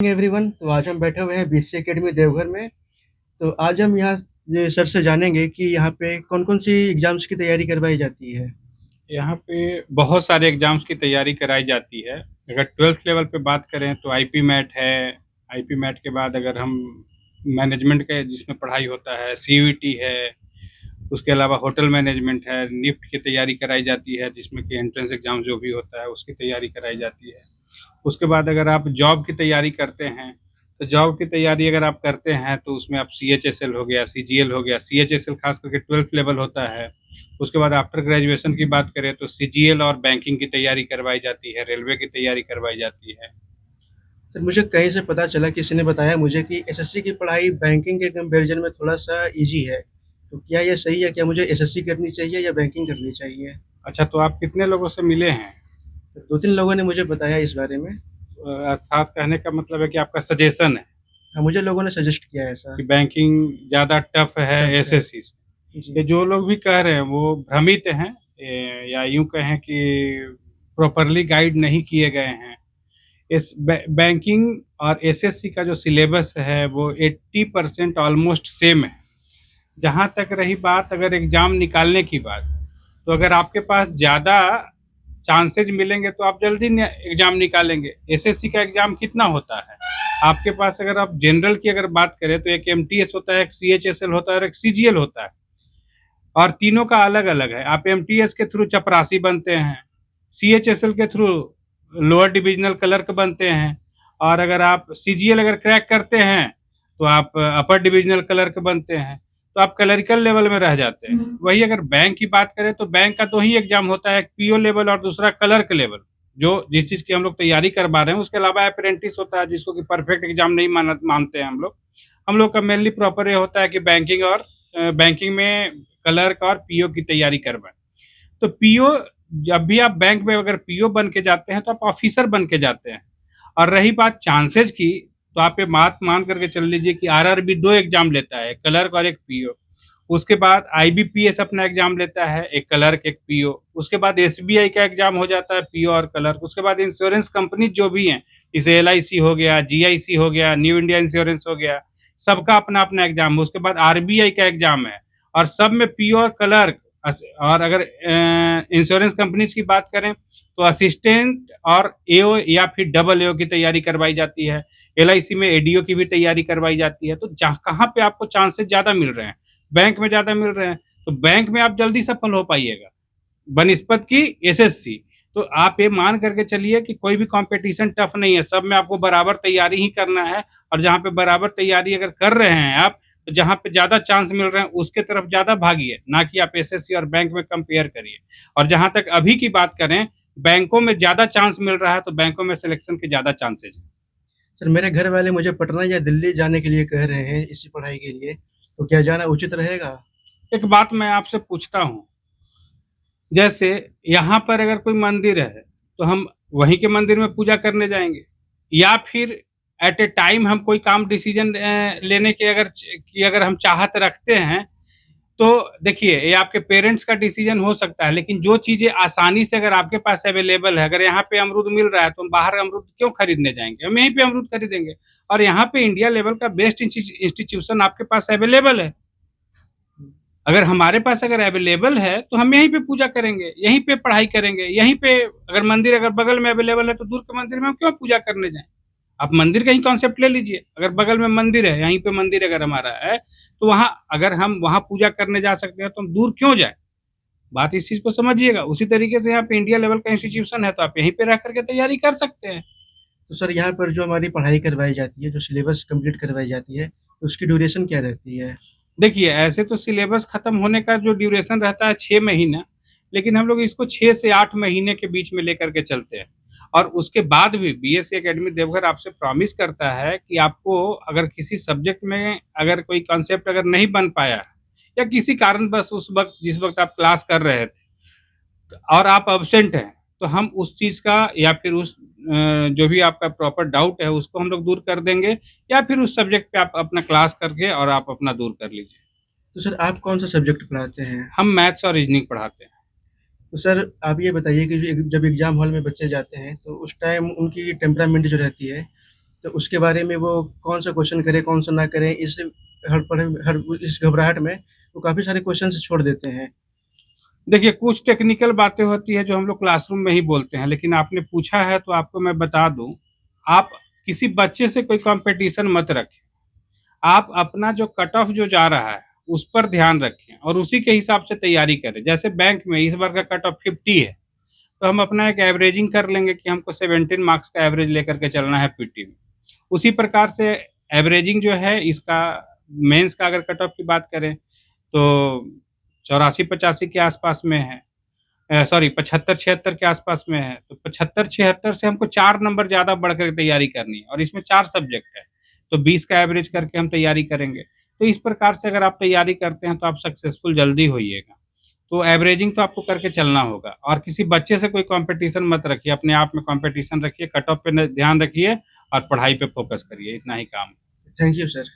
Everyone, तो आज हम बैठे हुए हैं बीसीए एकेडमी देवघर में। तो आज हम यहाँ ये सर से जानेंगे कि यहाँ पे कौन-कौन सी एग्ज़ाम्स की तैयारी करवाई जाती है। यहाँ पे बहुत सारे एग्ज़ाम्स की तैयारी कराई जाती है। अगर 12th लेवल पे बात करें तो आईपी मैट है। आईपी मैट के बाद अगर हम मैनेजमेंट के जिसमें पढ़ाई होता है, सीयूईटी है। उसके अलावा होटल मैनेजमेंट है, निफ्ट की तैयारी कराई जाती है जिसमें कि एंट्रेंस एग्ज़ाम जो भी होता है उसकी तैयारी कराई जाती है। उसके बाद अगर आप जॉब की तैयारी करते हैं, तो जॉब की तैयारी अगर आप करते हैं तो उसमें आप सीएचएसएल हो गया, सीजीएल हो गया। सीएचएसएल खास करके 12th लेवल होता है। उसके बाद आफ्टर ग्रेजुएशन की बात करें तो सीजीएल और बैंकिंग की तैयारी करवाई जाती है, रेलवे की तैयारी करवाई जाती है। सर मुझे कहीं से पता चला, किसी ने बताया मुझे कि एसएससी की पढ़ाई बैंकिंग के कंपैरिज़न में थोड़ा-सा ईज़ी है। तो क्या ये सही है? क्या मुझे एसएससी करनी चाहिए या बैंकिंग करनी चाहिए? अच्छा, तो आप कितने लोगों से मिले हैं? तो 2-3 लोगों ने मुझे बताया इस बारे में। अर्थात कहने का मतलब है कि आपका सजेशन है हाँ, मुझे लोगों ने सजेस्ट किया है ऐसा। कि बैंकिंग ज़्यादा टफ है टफ है। एसएससी से। जी। ये जो लोग भी कह रहे हैं वो भ्रमित हैं, या यूँ कहें कि प्रॉपरली गाइड नहीं किए गए हैं। इस बैंकिंग और एसएससी का जो सिलेबस है वो 80% ऑलमोस्ट सेम है। जहाँ तक रही बात अगर एग्ज़ाम निकालने की बात, तो अगर आपके पास ज़्यादा चांसेज मिलेंगे तो आप जल्दी एग्ज़ाम निकालेंगे। एसएससी का एग्ज़ाम कितना होता है? आपके पास अगर आप जनरल की अगर बात करें तो एक एमटीएस होता है, एक सीएचएसएल होता है और एक सीजीएल होता है। और तीनों का अलग-अलग है। आप एमटीएस के थ्रू चपरासी बनते हैं, सीएचएसएल के थ्रू लोअर डिविजनल क्लर्क बनते हैं और अगर आप सीजीएल अगर क्रैक करते हैं, तो आप अपर डिविजनल क्लर्क बनते हैं। तो आप क्लरिकल लेवल में रह जाते हैं। वही अगर बैंक की बात करें तो बैंक का 2 ही एग्ज़ाम होता है, एक पीओ लेवल और दूसरा क्लर्क लेवल। जो जिस चीज़ की हम लोग तैयारी करवा रहे हैं, उसके अलावा अप्रेंटिस होता है जिसको कि परफेक्ट एग्ज़ाम नहीं मानते हैं हम लोग। हम लोग का मेनली प्रॉपर ये होता है कि बैंकिंग और बैंकिंग में क्लर्क और पीओ की तैयारी करवाएं। तो पीओ, जब भी आप बैंक में अगर पीओ बन के जाते हैं तो आप ऑफिसर बन के जाते हैं। और रही बात चांसेस की, तो आप ये बात मान करके चल लीजिए कि आरआरबी 2 एग्जाम लेता है, क्लर्क और एक पीओ। उसके बाद आईबीपीएस अपना एग्जाम लेता है, एक क्लर्क एक पीओ। उसके बाद एसबीआई का एग्जाम हो जाता है, पीओ और क्लर्क। उसके बाद इंश्योरेंस कंपनी जो भी हैं, जैसे एलआईसी हो गया, जीआईसी हो गया, न्यू इंडिया इंश्योरेंस हो गया, सबका अपना अपना एग्जाम है। उसके बाद आरबीआई का एग्जाम है और सब में पीओ और क्लर्क। और अगर इंश्योरेंस कंपनीज की बात करें तो असिस्टेंट और एओ या फिर डबल एओ की तैयारी करवाई जाती है। एलआईसी में एडीओ की भी तैयारी करवाई जाती है। तो जहाँ कहाँ पे आपको चांसेस ज़्यादा मिल रहे हैं? बैंक में ज़्यादा मिल रहे हैं, तो बैंक में आप जल्दी सफल हो पाइएगा बनिस्पत की एसएससी। तो आप ये मान करके चलिए कि कोई भी कंपटीशन टफ नहीं है, सब में आपको बराबर तैयारी ही करना है। और जहाँ पे बराबर तैयारी अगर कर रहे हैं आप, तो जहाँ पे ज़्यादा चांस मिल रहे हैं उसके तरफ ज़्यादा भागिए, ना कि आप एसएससी और बैंक में कंपेयर करिए। और जहाँ तक अभी की बात करें, बैंकों में ज़्यादा चांस मिल रहा है तो बैंकों में सिलेक्शन के ज़्यादा चांसेज हैं। सर मेरे घर वाले मुझे पटना या दिल्ली जाने के लिए कह रहे हैं इसी पढ़ाई के लिए, तो क्या जाना उचित रहेगा? एक बात मैं आपसे पूछता हूँ, जैसे यहाँ पर अगर कोई मंदिर है तो हम वहीं के मंदिर में पूजा करने जाएंगे, या फिर एट ए टाइम हम कोई काम डिसीजन लेने के अगर हम चाहत रखते हैं, तो देखिए ये आपके पेरेंट्स का डिसीजन हो सकता है, लेकिन जो चीजें आसानी से अगर आपके पास अवेलेबल है, अगर यहाँ पे अमरूद मिल रहा है तो हम बाहर अमरूद क्यों खरीदने जाएंगे, हम यहीं पे अमरूद खरीदेंगे। और यहाँ पे इंडिया लेवल का बेस्ट इंस्टीट्यूशन आपके पास अवेलेबल है। अगर हमारे पास अगर अवेलेबल है तो हम यहीं पे पूजा करेंगे, यहीं पे पढ़ाई करेंगे, यहीं पे अगर मंदिर अगर बगल में अवेलेबल है तो दूर के मंदिर में हम क्यों पूजा करने जाएं। आप मंदिर का ही कॉन्सेप्ट ले लीजिए, अगर बगल में मंदिर है, यहीं पे मंदिर अगर हमारा है, तो वहाँ अगर हम वहाँ पूजा करने जा सकते हैं तो हम दूर क्यों जाए। बात इस चीज को समझिएगा। उसी तरीके से यहाँ पे इंडिया लेवल का इंस्टीट्यूशन है तो आप यहीं पे रह करके तैयारी कर सकते हैं। तो सर यहाँ पर जो हमारी पढ़ाई करवाई जाती है, जो सिलेबस कंप्लीट करवाई जाती है, तो उसकी ड्यूरेशन क्या रहती है? देखिए, ऐसे तो सिलेबस खत्म होने का जो ड्यूरेशन रहता है 6 महीना, लेकिन हम लोग इसको 6 से 8 महीने के बीच में लेकर के चलते हैं। और उसके बाद भी बीएससी एकेडमी देवघर आपसे प्रॉमिस करता है कि आपको अगर किसी सब्जेक्ट में अगर कोई कॉन्सेप्ट अगर नहीं बन पाया, या किसी कारणवश उस वक्त जिस वक्त आप क्लास कर रहे थे और आप अब्सेंट हैं, तो हम उस चीज़ का या फिर उस जो भी आपका प्रॉपर डाउट है उसको हम लोग दूर कर देंगे, या फिर उस सब्जेक्ट पे आप अपना क्लास करके और आप अपना दूर कर लीजिए। तो सर आप कौन सा सब्जेक्ट पढ़ाते हैं? हम मैथ्स और रीजनिंग पढ़ाते हैं। तो सर आप ये बताइए कि जो जब एग्ज़ाम हॉल में बच्चे जाते हैं, तो उस टाइम उनकी टेम्परामेंट जो रहती है, तो उसके बारे में वो कौन-सा क्वेश्चन करें, कौन-सा ना करें, इस घबराहट में वो काफ़ी सारे क्वेश्चन्स छोड़ देते हैं। देखिए, कुछ टेक्निकल बातें होती हैं जो हम लोग क्लासरूम में ही बोलते हैं, लेकिन आपने पूछा है तो आपको मैं बता दूँ, आप किसी बच्चे से कोई कॉम्पिटिशन मत रखें। आप अपना जो कट ऑफ जो जा रहा है, उस पर ध्यान रखें और उसी के हिसाब से तैयारी करें। जैसे बैंक में इस बार का कट ऑफ 50 है, तो हम अपना एक एवरेजिंग कर लेंगे कि हमको 17 मार्क्स का एवरेज लेकर के चलना है पीटी में। उसी प्रकार से एवरेजिंग जो है इसका मेंस का अगर कट ऑफ की बात करें तो 84-85 के आसपास में है, सॉरी 75-76 के आसपास में है, तो 75-76 से हमको 4 नंबर ज़्यादा बढ़ कर तैयारी करनी है और इसमें 4 सब्जेक्ट है, तो 20 का एवरेज करके हम तैयारी करेंगे। तो इस प्रकार से अगर आप तैयारी करते हैं तो आप सक्सेसफुल जल्दी होइएगा। तो एवरेजिंग तो आपको करके चलना होगा और किसी बच्चे से कोई कॉम्पिटिशन मत रखिए, अपने आप में कॉम्पिटिशन रखिए, कट ऑफ पे ध्यान रखिए और पढ़ाई पे फोकस करिए, इतना ही काम है। Thank you sir.